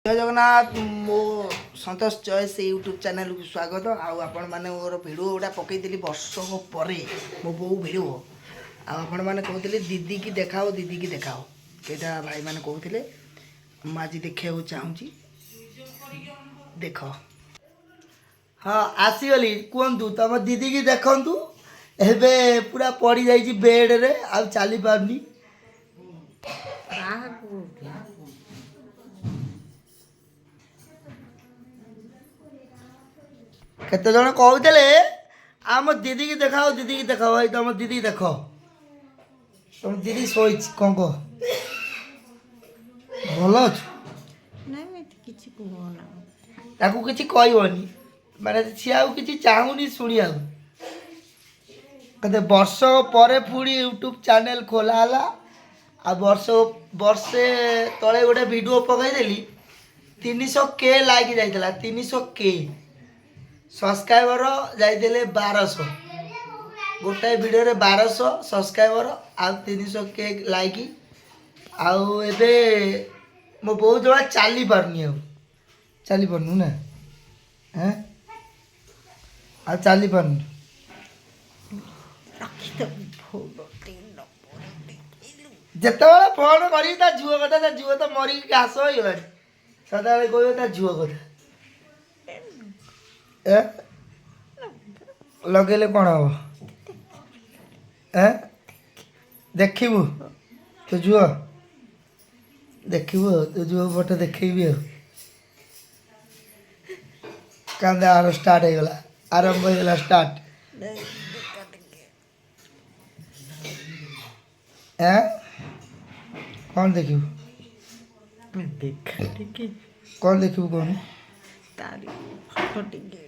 जय जगन्नाथ मो संतोष choice YouTube channel को स्वागत आपण मैंने मोर भिडियो गुड़ा पकईली वर्ष पर मो बो भिडियो आपण मैंने कहते दीदी की देखाओ दीदी की देखाओ कईटा भाई मैंने कहते आज देखा चाहूँगी देख हाँ आसीगली कहतु तुम दीदी की देखु एबे पूरा पड़ जा बेड रे आ चली पारनी केते जन कहते आम दीदी की देखाओ भाई तुम दीदी की देख तुम दीदी शोई कौन कह भल अच्छ ताकू किसी कहनी माने सी आउ किसी चाहूनी शुणिया कहते वर्ष पर पुणी यूट्यूब चैनल खोला आ वर्षे तले गोटे वीडियो पकईदेली 300K लाइक जाइला 300K सब्सक्राइबर जाइए 1200 गोटाए वीडियो रे 1200 सब्सक्राइबर आ 300K लाइक आउ एबे मो बहुत जगह चली पारनी चली पारनु ना हैं आ चली पारनु जिते फोन करी झुओ कथा झुओ तो मरिक घास हो सदा कह झुओ कथा लगेले कौन हम देखू तो झुओ देखू तो झुओ फोटो देखेबी कांदे आर स्टार्ट हो गला आरंभ हो गला स्टार्ट कौन देखू कौन देखू कौन तारी फोटो टिके